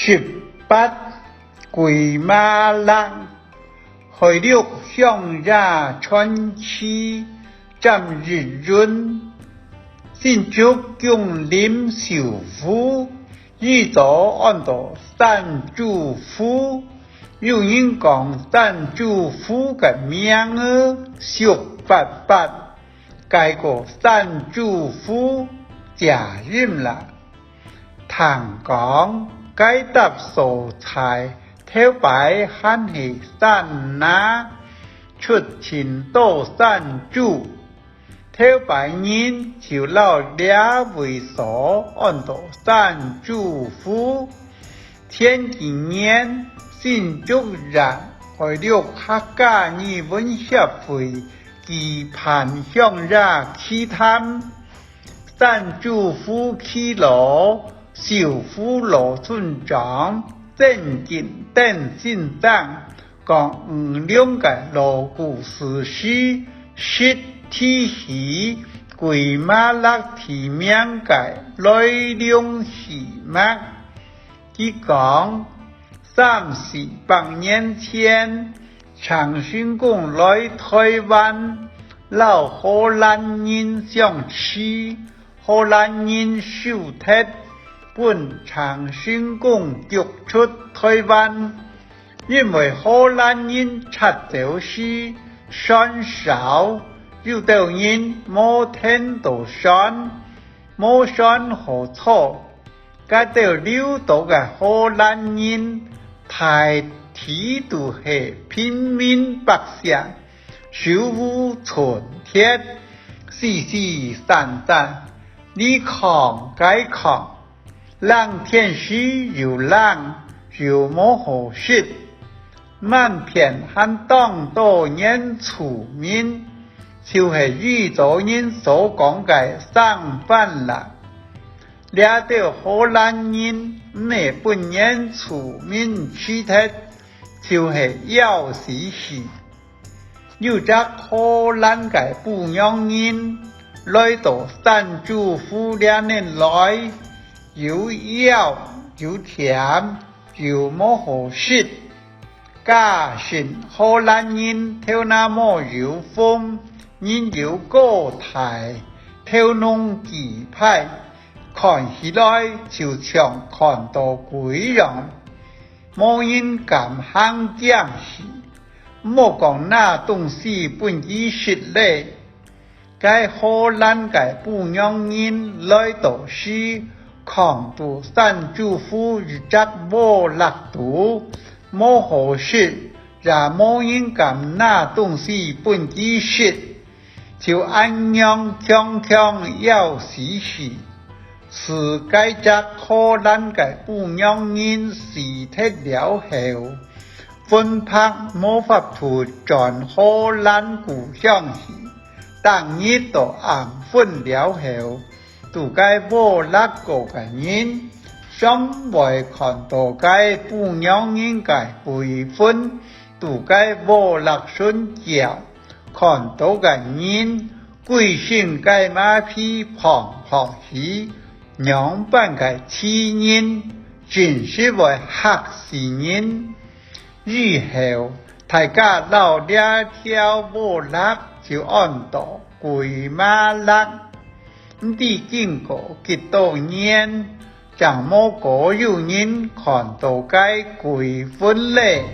18鬼马郎，海陆向下春期，占日润，新竹共临首府，宇宙按到三祝福，有人讲三祝福的名儿1888，该个三祝福假任啦。唐讲该搭素材，挑白喊起山拿，出前到山主，挑白人就老俩为所按到山主府，天几年新竹人海陆客家语文协会期盼向下期探，山主府起楼。首府罗村长正经等新长，讲两个锣鼓事实，实体系鬼马拉提名个内容是么？他讲38年前，长兴公来台湾，老荷兰人想吃，荷兰人收贴。本长兴公逐出台湾，因为荷兰人插走时山少，有的人冇聽到山，冇山好錯，該到留到嘅荷蘭人，大體都係平民百姓，手無寸鐵，死死散散，你抗該抗。冷天時又冷，又冇好食，萬片還當多年出面，就係宇宙人所講嘅生飯啦。掠到荷蘭人咩半年出面吃的，就係要死事。有隻荷蘭嘅不良人來到山主府2年來。又要又甜又冇好食，加上荷蘭人跳那麼有風，人又高大，跳弄幾派，看起來就像看到鬼人，冇人敢行將士，冇講那東西本意食咧，該荷蘭嘅不良人來到時。看到山主府日則冇力度，冇好食，也冇人敢拿東西本意食，就按樣強強要死死。是該隻荷蘭嘅不良人死脫了後，分拍冇法度轉荷蘭故鄉去，當日都安分了後。都該冇力個嘅人，想未看到該不良人嘅輩分，都該冇力信教，看到嘅人，歸信該馬屁旁旁起，兩班嘅黐人，真是為嚇死人。以後大家老兩條冇力就按到鬼馬力。啲經過幾多年，就冇個有人看到該鬼分咧。